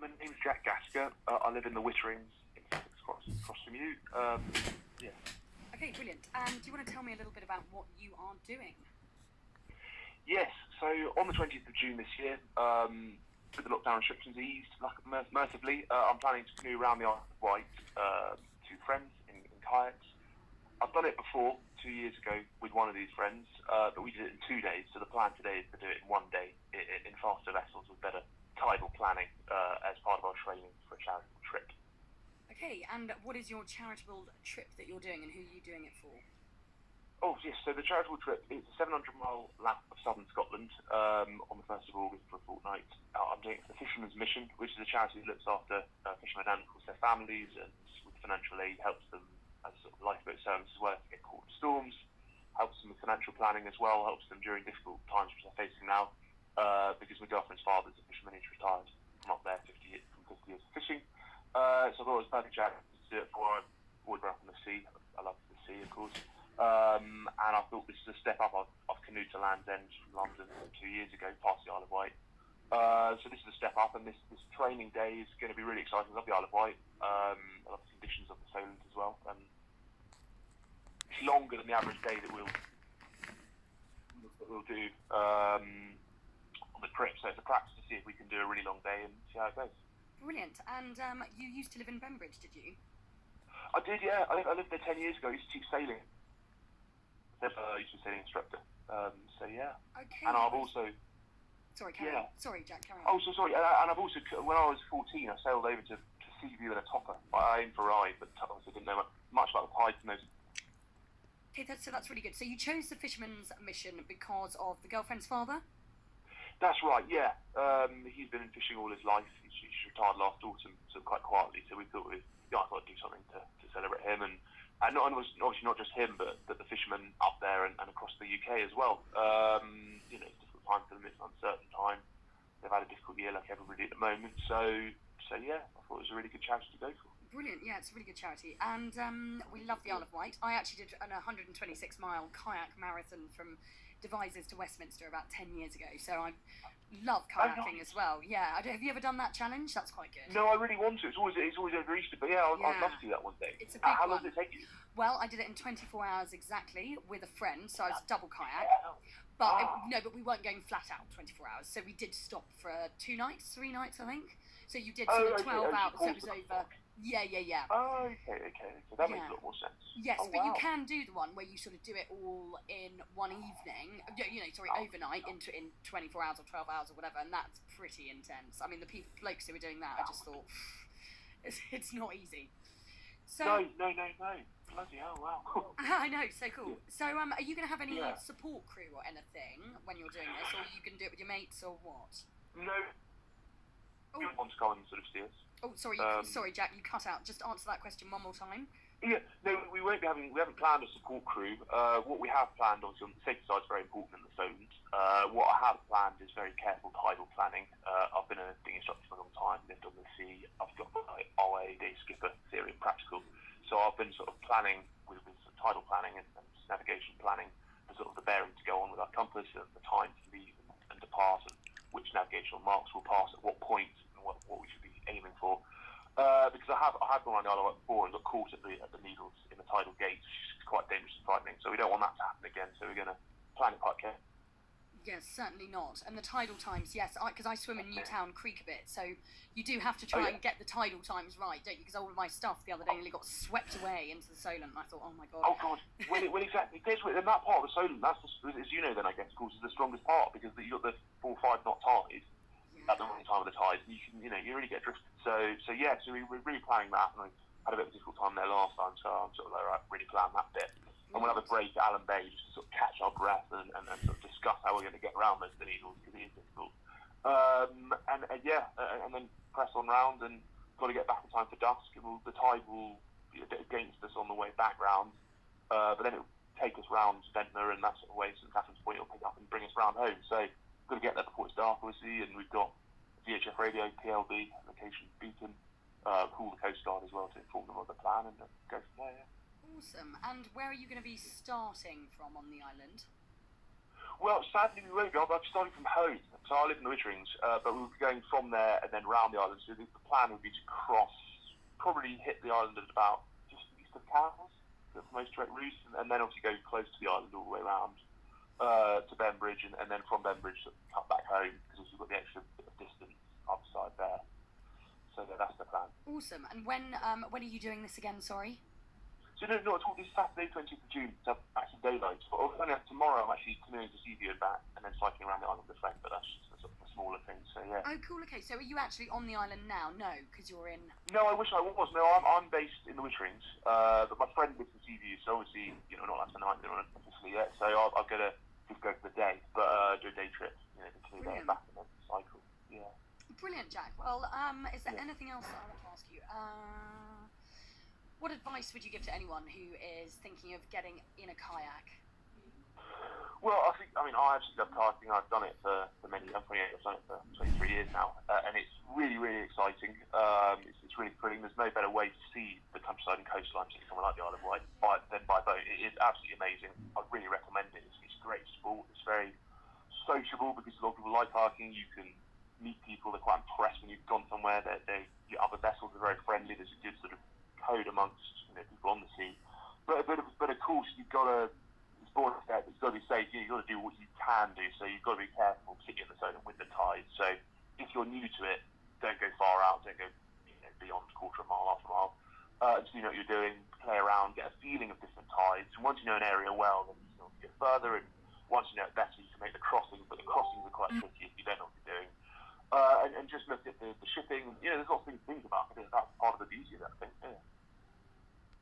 my name's Jack Gasker. I live in the Witterings, in Sussex, across from you. Yeah. Okay, brilliant. And do you want to tell me a little bit about what you are doing? Yes, so on the 20th of June this year, with the lockdown restrictions eased mercifully, I'm planning to canoe around the Isle of Wight to friends in kayaks. I've done it before, 2 years ago, with one of these friends, but we did it in 2 days, so the plan today is to do it in 1 day in faster vessels with better tidal planning as part of our training for a charitable trip. Okay, and what is your charitable trip that you're doing and who are you doing it for? Oh, yes, so the charitable trip is a 700-mile lap of southern Scotland on the 1st of August for a fortnight. I'm doing it for the Fisherman's Mission, which is a charity that looks after fishermen and, of course, their families, and with financial aid helps them as sort of lifeboat service as well if they get caught in storms, helps them with financial planning as well, helps them during difficult times which they're facing now, because my girlfriend's father's a fisherman, he's retired from up there 50 years of fishing. So I thought it was a perfect charity to do it for. I've always been up on the sea. I love the sea, of course. And I thought this is a step up. I've canoed to Land's End from London 2 years ago, past the Isle of Wight. So this is a step up, and this training day is going to be really exciting. I love the Isle of Wight. I love the conditions of the Solent as well. It's longer than the average day that we'll do on the trip. So it's a practice to see if we can do a really long day and see how it goes. Brilliant. And you used to live in Bembridge, did you? I did, yeah. I lived there 10 years ago. I used to teach sailing. I used to be a sailing instructor. So yeah. Okay. And I've also... Sorry, carry on. Sorry, Jack, carry on. Oh, so sorry. And I've also, when I was 14, I sailed over to Seaview in a topper. I aimed for a ride, but obviously didn't know much about the tides and those. Okay, so that's really good. So you chose the Fisherman's Mission because of the girlfriend's father? That's right, yeah. He's been fishing all his life. He's retired last autumn, so quite quietly. So we thought I thought I'd do something to celebrate him, and obviously not just him, but the fishermen up there and across the UK as well. It's a difficult time for them. It's an uncertain time. They've had a difficult year, like everybody at the moment. So yeah, I thought it was a really good charity to go for. Brilliant, yeah, it's a really good charity. And we love the Isle of Wight. I actually did an 126-mile kayak marathon from Devizes to Westminster about 10 years ago, so I love kayaking as well. Yeah, have you ever done that challenge? That's quite good. No, I really want to. It's always over Easter, but yeah, I'd love to do that one day. It's a big How one. long does it take you? Well, I did it in 24 hours exactly with a friend, so I was double kayak. But but we weren't going flat out 24 hours, so we did stop for 3 nights, I think. So you did sort of 12 hours, so it was over. Yeah. Oh, okay. So that makes a lot more sense. Yes, but you can do the one where you sort of do it all in one evening, overnight in 24 hours or 12 hours or whatever, and that's pretty intense. I mean, the blokes who were doing that, I just thought, it's not easy. So, No. Bloody hell, wow. I know, so cool. So, are you going to have any support crew or anything when you're doing this, or you can do it with your mates, or what? No. You want to go and sort of see us? Oh, sorry, sorry, Jack, you cut out. Just answer that question one more time. Yeah, no, we haven't planned a support crew. What we have planned, obviously, on the safety side is very important in the Solent. What I have planned is very careful tidal planning. I've been a dinghy instructor for a long time, lived on the sea. I've got my RA day skipper theory and practical. So I've been sort of planning with some tidal planning and navigation planning for sort of the bearing to go on with our compass and the time to leave and depart and which navigational marks will pass at what point and what we should be aiming for. Because I have gone on the Isle of Wight before and got caught at the needles in the tidal gates, which is quite dangerous and frightening. So we don't want that to happen again. So we're going to plan it quite carefully. Yes, certainly not. And the tidal times, yes, because I swim in Newtown Creek a bit, so you do have to try and get the tidal times right, don't you? Because all of my stuff the other day nearly got swept away into the Solent, and I thought, oh my god. Oh god, well exactly. In that part of the Solent, that's as you know then I guess, of course, is the strongest part because you've got the 4 or 5 knot tide at the wrong time of the tide, and you really get drifted. So we're really planning that, and I had a bit of a difficult time there last time, so I'm sort of like, right, really plan that bit. And we'll have a break at Allen Bay just to sort of catch our breath and sort of discuss how we're going to get around those needles because it is difficult. And then press on round and got to get back in time for dusk. The tide will be a bit against us on the way back round, but then it will take us round Ventnor and that sort of way. St Catherine's Point will pick up and bring us round home. So we've got to get there before it's dark, obviously, and we've got VHF radio, PLB, location beacon, call the Coast Guard as well to inform them of the plan and go from there. Yeah. Awesome. And where are you going to be starting from on the island? Well, sadly we won't go. I'm starting from home, so I live in the Witterings, but we'll be going from there and then round the island. So the plan would be to cross, probably hit the island at about just east of Cowes, the most direct route, and then obviously go close to the island all the way around to Bembridge, and then from Bembridge cut back home because we've got the extra bit of distance other side there. So yeah, that's the plan. Awesome. And when are you doing this again? Sorry. So no, not at all. This Saturday, 20th of June, it's actually daylight. But only tomorrow I'm actually canoeing to Seaview and back, and then cycling around the island with a friend. But that's just a sort of a smaller thing. So yeah. Oh, cool. Okay, so are you actually on the island now? No, because you're in. No, I wish I was. No, I'm based in the Witterings, but my friend lives in Seaview, so obviously not allowed to spend the night there officially yet. So I'll go to just go for the day, but do a day trip, the canoe there and back, and then cycle. Yeah. Brilliant, Jack. Well, is there anything else that I want to ask you? What advice would you give to anyone who is thinking of getting in a kayak? Well, I actually love kayaking. I've done it for many years. I've done it for 23 years now, and it's really, really exciting. It's really thrilling. There's no better way to see the countryside and coastline, particularly somewhere like the Isle of Wight, than by boat. It is absolutely amazing. I really recommend it. It's a great sport. It's very sociable because a lot of people like kayaking. You can meet people. They're quite impressed when you've gone somewhere. Your other vessels are very friendly. There's a good sort of code amongst people on the sea. But of course, you've got to. It's got to be safe. You've got to do what you can do. So you've got to be careful, particularly in the zone and with the tide. So if you're new to it, don't go far out. Don't go beyond a quarter of a mile, half a mile. Just you know what you're doing. Play around, get a feeling of different tides. And once you know an area well, then you can get further. And once you know it better, you can make the crossings. But the crossings are quite tricky if you don't know what you're doing. And just look at the shipping. There's lots of things to think about. I think that's part of the beauty of that thing. Yeah.